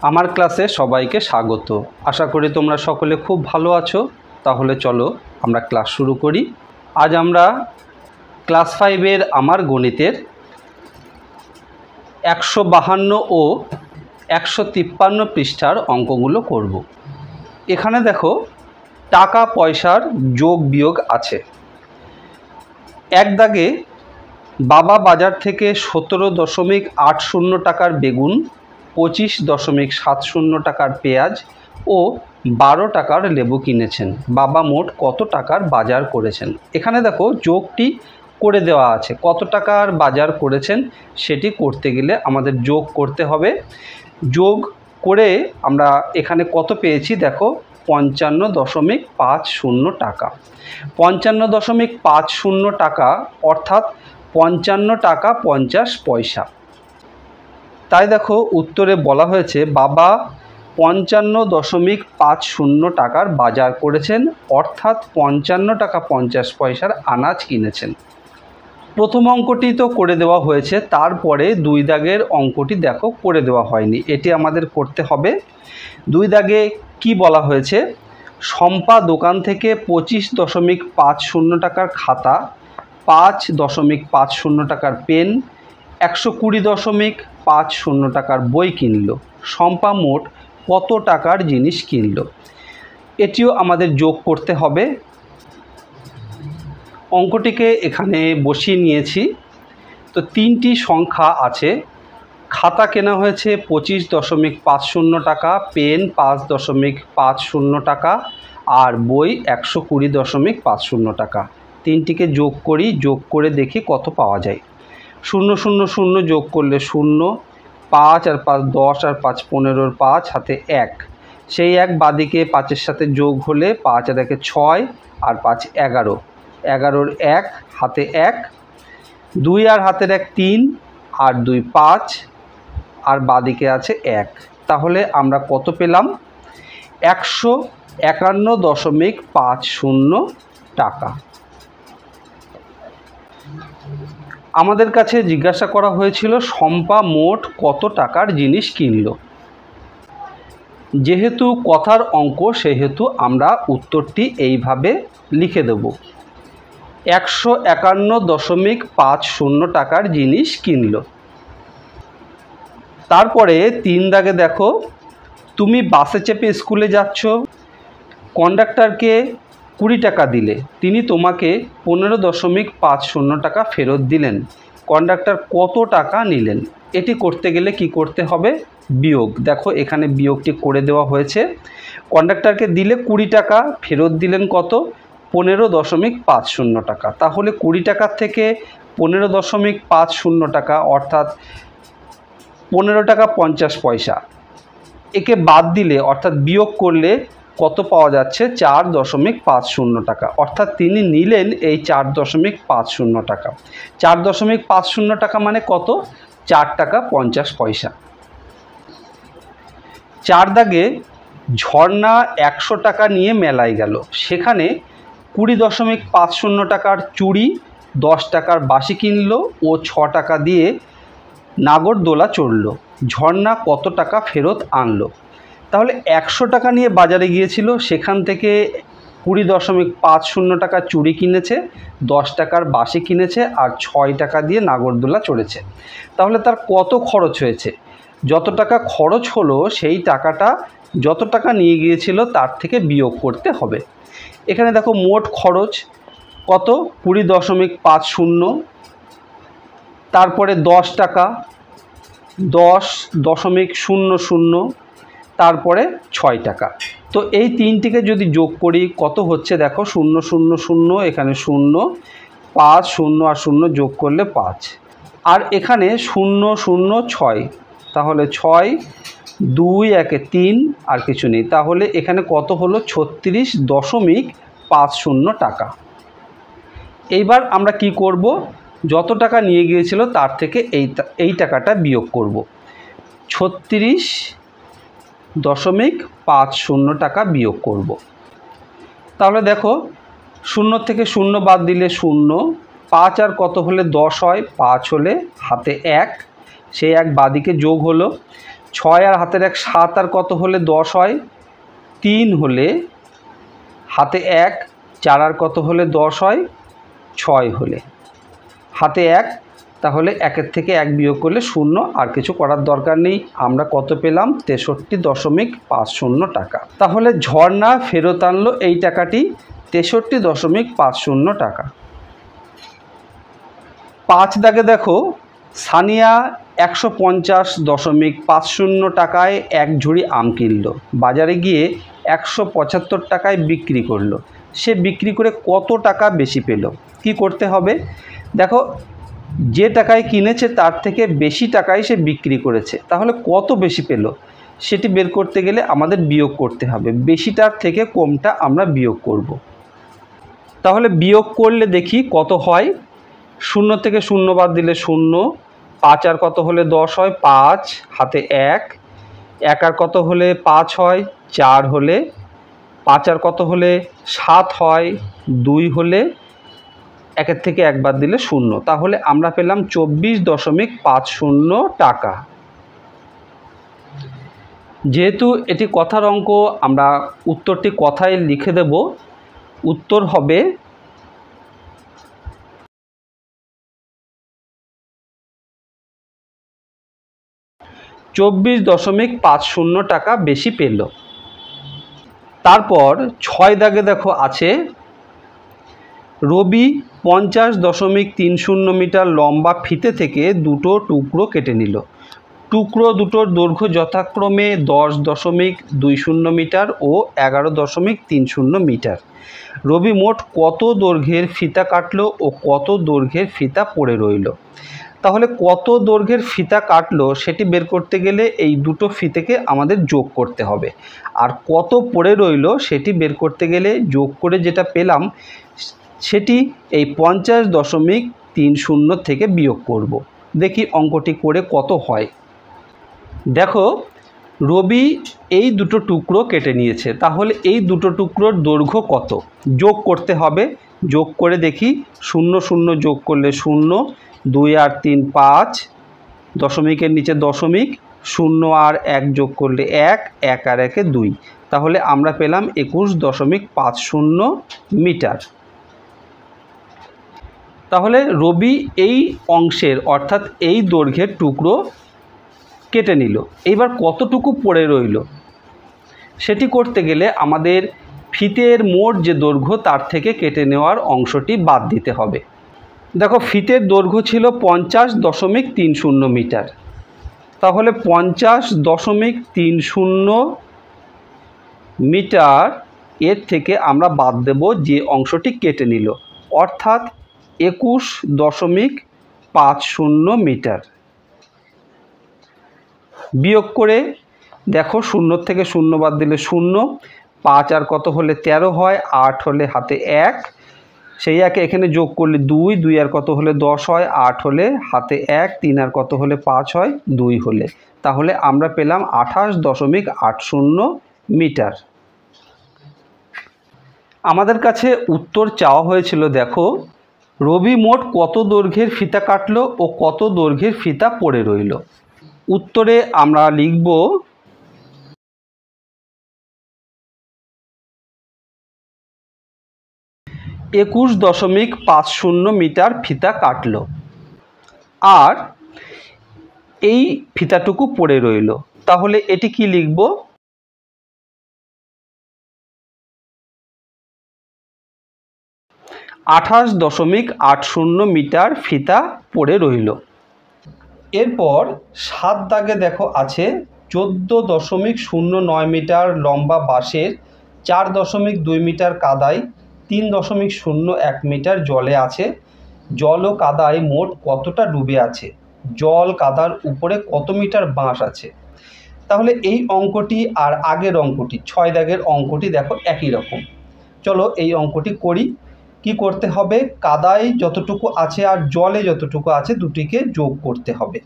আমার ক্লাসে সবাইকে স্বাগত। আশা করি তোমরা সকলে খুব ভালো আছো। তাহলে চলো আমরা ক্লাস শুরু করি। আজ আমরা ক্লাস 5-এর আমার গণিতের 152 ও 153 পৃষ্ঠার অঙ্কগুলো করব। এখানে দেখো টাকা পয়সার যোগ বিয়োগ আছে। এক দাগে বাবা বাজার থেকে 17.80 টাকার বেগুন, 25.70 টাকার পেঁয়াজ ও 12 টাকার লেবু কিনেছেন। বাবা মোট কত টাকার বাজার করেছেন? এখানে দেখো যোগটি করে দেওয়া আছে। কত টাকার বাজার করেছেন সেটি করতে গেলে আমাদের যোগ করতে হবে। যোগ করে আমরা এখানে কত পেয়েছি দেখো, 55.50 টাকা। 55.50 টাকা অর্থাৎ 55 টাকা 50 পয়সা। তাই দেখো উত্তরে বলা হয়েছে বাবা 55.50 টাকার বাজার করেছেন, অর্থাৎ 55 টাকা 50 পয়সার আনাজ কিনেছেন। প্রথম অঙ্কটি তো করে দেওয়া হয়েছে, তারপরে দুই দাগের অঙ্কটি দেখো করে দেওয়া হয়নি, এটি আমাদের করতে হবে। দুই দাগে কি বলা হয়েছে, শম্পা দোকান থেকে 25.50 টাকার খাতা, 5.50 টাকার পেন, 120.50 টাকার বই কিনল। শম্পা মোট কত টাকার জিনিস কিনল? এটিও আমাদের যোগ করতে হবে। অঙ্কটিকে এখানে বসিয়ে নিয়েছি। তো তিনটি সংখ্যা আছে। খাতা কেনা হয়েছে 25.50 টাকা, পেন 5.50 টাকা আর বই 120.50 টাকা। তিনটিকে যোগ করি, যোগ করে দেখি কত পাওয়া যায়। 0 0 0 যোগ করলে 0, 5 আর 5 10 আর 5 15, 5 হাতে 1, সেই 1 বাদিকে 5-এর সাথে যোগ হলে 5 আর 1 6 আর 5 11, 11-র 1 হাতে 1, 2 আর হাতের 1 3 আর 2 5 আর বাদিকে আছে 1। তাহলে আমরা কত পেলাম? 151.50 টাকা। আমাদের কাছে জিজ্ঞাসা করা হয়েছিল শম্পা মোট কত টাকার জিনিস কিনল। যেহেতু কথার অঙ্ক সেহেতু আমরা উত্তরটি এইভাবে লিখে দেব, 151.50 টাকার জিনিস কিনল। তারপরে 3 দাগে দেখো, তুমি বাসে চেপে স্কুলে যাচ্ছ, কন্ডাক্টরকে 20 টাকা দিলে, তিনি তোমাকে 15.50 টাকা ফেরত দিলেন। কন্ডাক্টর কত টাকা নিলেন? এটি করতে গেলে কি করতে হবে? বিয়োগ। দেখো এখানে বিয়োগটি করে দেওয়া হয়েছে। কন্ডাক্টরকে দিলে 20 টাকা, ফেরত দিলেন কত? 15.50 টাকা। তাহলে 20 টাকার থেকে 15.50 টাকা অর্থাৎ 15 টাকা 50 পয়সা একে বাদ দিলে অর্থাৎ বিয়োগ করলে কত পাওয়া যাচ্ছে? 4.50 টাকা। অর্থাৎ তিনি নিলেন এই 4.50 টাকা। 4.50 টাকা মানে কত? 4 টাকা 50 পয়সা। 4 দাগে ঝর্ণা 100 টাকা নিয়ে মেলায় গেল, সেখানে 20.50 টাকার চুড়ি, 10 টাকার বাঁশি কিনলো ও 6 টাকা দিয়ে নাগরদোলা চড়ল। ঝর্ণা কত টাকা ফেরত আনলো? তাহলে 100 টাকা নিয়ে বাজারে গিয়েছিল, সেখান থেকে 20.50 টাকা চুড়ি কিনেছে, 10 টাকার বাঁশি কিনেছে আর 6 টাকা দিয়ে নাগরদোলা চড়েছে। তাহলে তার কত খরচ হয়েছে? যত টাকা খরচ হলো সেই টাকাটা যত টাকা নিয়ে গিয়েছিল তার থেকে বিয়োগ করতে হবে। এখানে দেখো মোট খরচ কত? 20.50, তারপরে 10 টাকা, 10.00, তারপরে 6 টাকা। তো এই তিনটিকে যদি যোগ করি কত হচ্ছে দেখো, 0 0 0 এখানে 0, 5 0 আর 0 যোগ করলে 5 আর এখানে 0 0 6, তাহলে 6, 2 1 3 আর কিছু নেই। তাহলে এখানে কত হলো? 36.50 টাকা। এইবার আমরা কি করব? যত টাকা নিয়ে গিয়েছিল তার থেকে এই টাকাটা বিয়োগ করব। 36.50 টাকা বিয়োগ করব। তাহলে দেখো 0 থেকে 0 বাদ দিলে 0, 5 আর কত হলে 10 হয়, 5 হলে হাতে 1, সেই 1 বাদিকে যোগ হলো, 6 আর হাতের 1 7 আর কত হলে 10 হয়, 3 হলে হাতে 1 4 আর কত হলে 10 হয়, 6 হলে হাতে 1, তাহলে 1-এর থেকে 1 বিয়োগ করলে 0, আর কিছু করার দরকার নেই। আমরা কত পেলাম? 63.50 টাকা। তাহলে ঝর্ণা ফেরত আনলো এই টাকাটি 63.50 টাকা। 5 দাগে দেখো সানিয়া 150.50 টাকায় 1 ঝুড়ি আম কিনলো, বাজারে গিয়ে 175 টাকায় বিক্রি করলো। সে বিক্রি করে কত টাকা বেশি পেল? কি করতে হবে? দেখো, যে টাকায় কিনেছে তার থেকে বেশি টাকায় সে বিক্রি করেছে, তাহলে কত বেশি পেল সেটি বের করতে গেলে আমাদের বিয়োগ করতে হবে। বেশিটার থেকে কমটা আমরা বিয়োগ করব। তাহলে বিয়োগ করলে দেখি কত হয়। 0 থেকে 0 বাদ দিলে 0, 5 আর কত হলে 10 হয়, 5 হাতে 1, 1 আর কত হলে 5 হয়, 4 হলে, 5 আর কত হলে 7 হয়, 2 হলে, 1-এর থেকে 1 বাদ দিলে 0, তাহলে আমরা পেলাম 24.50 টাকা। যেহেতু এটি কথার অঙ্ক, আমরা উত্তরটি কথায় লিখে দেব। উত্তর হবে 24.50 টাকা বেশি পেল। তারপর 6 দাগে দেখো আছে রবি 50.30 মিটার লম্বা ফিতে থেকে দুটো টুকরো কেটে নিল। টুকরো দুটোর দৈর্ঘ্য যথাক্রমে 10.20 মিটার ও 11.30 মিটার। রবি মোট কত দৈর্ঘ্যের ফিতা কাটলো ও কত দৈর্ঘ্যের ফিতা পড়ে রইল? তাহলে কত দৈর্ঘ্যের ফিতা কাটলো সেটি বের করতে গেলে এই দুটো ফিতেকে আমাদের যোগ করতে হবে, আর কত পড়ে রইল সেটি বের করতে গেলে যোগ করে যেটা পেলাম সেটি এই 50.30 থেকে বিয়োগ করব। দেখি অঙ্কটি করে কত হয়। দেখো, রবি এই দুটো টুকরো কেটে নিয়েছে, তাহলে এই দুটো টুকরোর দৈর্ঘ্য কত যোগ করতে হবে। যোগ করে দেখি, 0 0 যোগ করলে 0, 2 আর 3 5, দশমিকের নিচে দশমিক, 0 আর 1 যোগ করলে 1, 1 আর 1 2, তাহলে আমরা পেলাম 21.50 মিটার। তাহলে রবি এই অংশের অর্থাৎ এই দৈর্ঘ্যের টুকরো কেটে নিল। এইবার কতটুকু পড়ে রইল সেটি করতে গেলে আমাদের ফিতের মোট যে দৈর্ঘ্য তার থেকে কেটে নেওয়ার অংশটি বাদ দিতে হবে। দেখো, ফিতের দৈর্ঘ্য ছিল 50.30 মিটার, তাহলে 50.30 মিটার এর থেকে আমরা বাদ দেব যে অংশটি কেটে নিল, অর্থাৎ 21.50 মিটার। বিয়োগ করে দেখো, 0 থেকে 0 বাদ দিলে 0, 5 আর কত হলে 13 হয়, 8 হলে হাতে 1, সেই একে এখানে যোগ করলে 2, 2 আর কত হলে 10 হয়, 8 হলে হাতে 1, 3 আর কত হলে 5 হয়, 2 হলে, তাহলে আমরা পেলাম 28.80 মিটার। আমাদের কাছে উত্তর চাওয়া হয়েছিল, দেখো রবি মোট কত দৈর্ঘ্যের ফিতা কাটলো ও কত দৈর্ঘ্যের ফিতা পড়ে রইল। উত্তরে আমরা লিখব 21.50 মিটার ফিতা কাটলো আর এই ফিতাটুকু পড়ে রইল। তাহলে এটি কি লিখব? 28.80 মিটার ফিতা পড়ে রইল। এরপর 7 দাগে দেখো আছে 14.09 মিটার লম্বা বাঁশের 4.2 মিটার কাদায় 3.01 মিটার জলে আছে। জল ও কাদায় মোট কতটা ডুবে আছে? জল কাদার উপরে কত মিটার বাঁশ আছে? তাহলে এই অঙ্কটি আর আগের অঙ্কটি 6 দাগের অঙ্কটি দেখো একই রকম। চলো এই অঙ্কটি করি। কি করতে হবে? কাদায় যতটুকু আছে আর জলে যতটুকু আছে দুটিকে যোগ করতে হবে।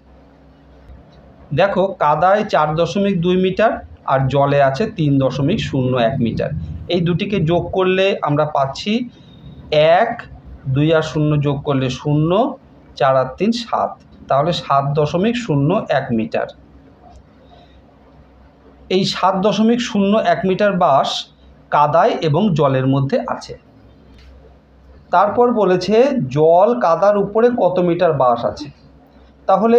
দেখো, কাদায় 4.2 মিটার আর জলে আছে 3.01 মিটার। এই দুটিকে যোগ করলে আমরা পাচ্ছি 1, 2 আর 0 যোগ করলে 0, 4 আর 3 7, তাহলে 7.01 মিটার। এই 7.01 মিটার বাঁশ কাদায় এবং জলের মধ্যে আছে। তারপর বলেছে জল কাদার উপরে কত মিটার বাঁশ আছে। তাহলে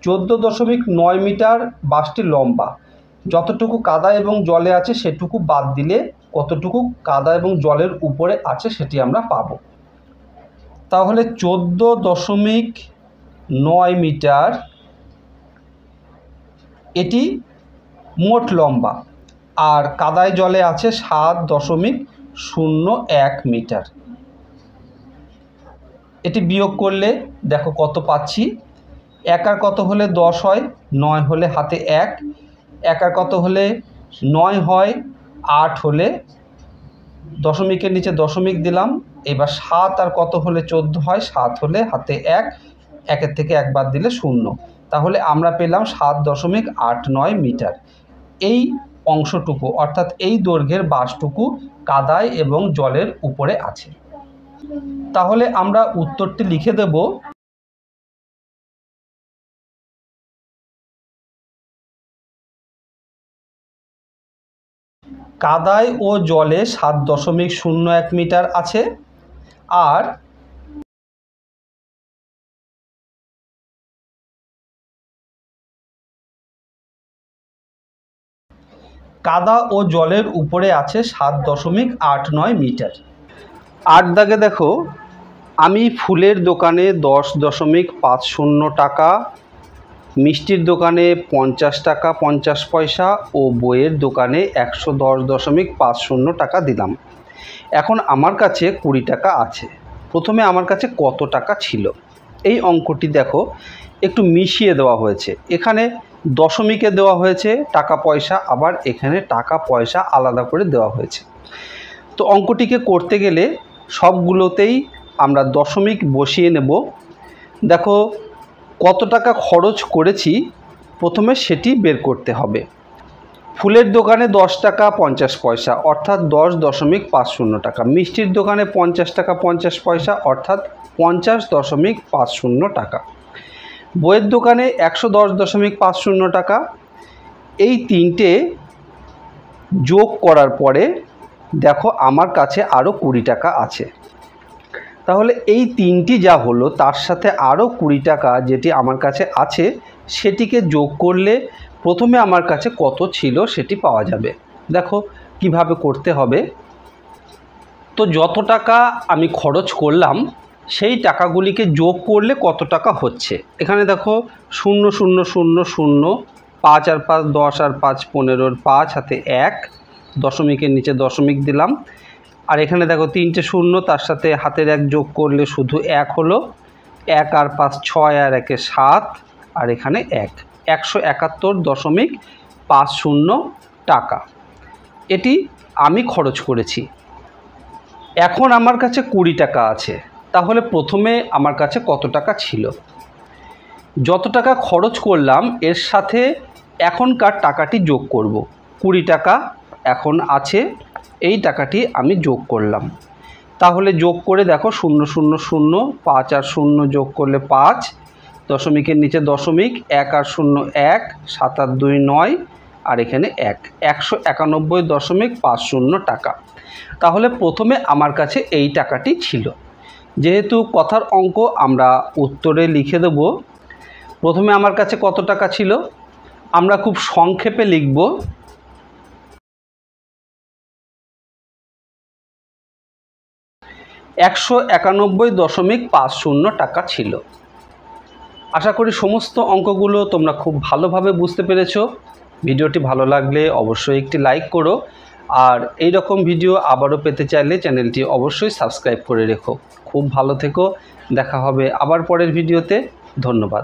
14.9 মিটার বাঁশটি লম্বা, যতটুকু কাদা এবং জলে আছে সেটুকু বাদ দিলে কতটুকু কাদা এবং জলের উপরে আছে সেটি আমরা পাবো। তাহলে 14.9 মিটার এটি মোট লম্বা, আর কাদায় জলে আছে 7.01 মিটার। এটি বিয়োগ করলে দেখো কত পাচ্ছি। 1 আর কত হলে 10 হয়, 9 হলে হাতে 1, 1 আর কত হলে 9 হয়, 8 হলে দশমিকের নিচে দশমিক দিলাম। এবার 7 আর কত হলে 14 হয়, 7 হলে হাতে 1, 1-এর থেকে 1 বাদ দিলে 0। তাহলে আমরা পেলাম 7.89 মিটার। এই অংশটুকু অর্থাৎ এই দৈর্ঘ্যের বাঁশটুকু কাদায় এবং জলের উপরে আছে। তাহলে আমরা উত্তরটি লিখে দেব। কাদায় ও জলে 7.01 মিটার আছে, আর কাদা ও জলের উপরে আছে 7.89 মিটার। 8 দাগে দেখো, আমি ফুলের দোকানে 10.50 টাকা, মিষ্টির দোকানে 50 টাকা 50 পয়সা ও বইয়ের দোকানে 110.50 টাকা দিলাম। এখন আমার কাছে 20 টাকা আছে। প্রথমে আমার কাছে কত টাকা ছিল? এই অঙ্কটি দেখো একটু মিশিয়ে দেওয়া হয়েছে। এখানে দশমিকে দেওয়া হয়েছে টাকা পয়সা, আবার এখানে টাকা পয়সা আলাদা করে দেওয়া হয়েছে। তো অঙ্কটিকে করতে গেলে সবগুলোতেই আমরা দশমিক বসিয়ে নেব। দেখো কত টাকা খরচ করেছি প্রথমে সেটি বের করতে হবে। ফুলের দোকানে 10 টাকা 50 পয়সা অর্থাৎ 10.50 টাকা, মিষ্টির দোকানে 50 টাকা 50 পয়সা অর্থাৎ 50.50 টাকা, বইয়ের দোকানে 110.50 টাকা। এই তিনটে যোগ করার পরে দেখো আমার কাছে আরও 20 টাকা আছে। তাহলে এই তিনটি যা হলো তার সাথে আরও 20 টাকা যেটি আমার কাছে আছে সেটিকে যোগ করলে প্রথমে আমার কাছে কত ছিল সেটি পাওয়া যাবে। দেখো কিভাবে করতে হবে। তো যত টাকা আমি খরচ করলাম সেই টাকাগুলিকে যোগ করলে কত টাকা হচ্ছে। এখানে দেখো 0 0 0 0, 5 আর 5 10 আর 5 15, 5 হাতে 1, দশমিকের নিচে দশমিক দিলাম। আর এখানে দেখো 3টে 0, তার সাথে হাতের 1 যোগ করলে শুধু 1 হলো। 1 আর 5 6 আর 1 7, আর এখানে 1, 171.50 টাকা এটি আমি খরচ করেছি। এখন আমার কাছে 20 টাকা আছে। তাহলে প্রথমে আমার কাছে কত টাকা ছিল? যত টাকা খরচ করলাম এর সাথে এখনকার টাকাটি যোগ করব। 20 টাকা এখন আছে, এই টাকাটি আমি যোগ করলাম। তাহলে যোগ করে দেখো 0 0 0, 5 আর 0 যোগ করলে 5, দশমিকের নিচে দশমিক, 1 আর 0 1, 7 আর 2 9, আর এখানে 1, 191.50 টাকা। তাহলে প্রথমে আমার কাছে এই টাকাটি ছিল। যেহেতু কথার অঙ্ক আমরা উত্তরে লিখে দেব। প্রথমে আমার কাছে কত টাকা ছিল আমরা খুব সংক্ষেপে লিখব। $191.50 টাকা ছিল। আশা করি সমস্ত অঙ্কগুলো তোমরা খুব ভালোভাবে বুঝতে পেরেছো। ভিডিওটি ভালো লাগলে অবশ্যই একটি লাইক করো, আর এই রকম ভিডিও আবারও পেতে চাইলে চ্যানেলটি অবশ্যই সাবস্ক্রাইব করে রেখো। খুব ভালো থেকো, দেখা হবে আবার পরের ভিডিওতে। ধন্যবাদ।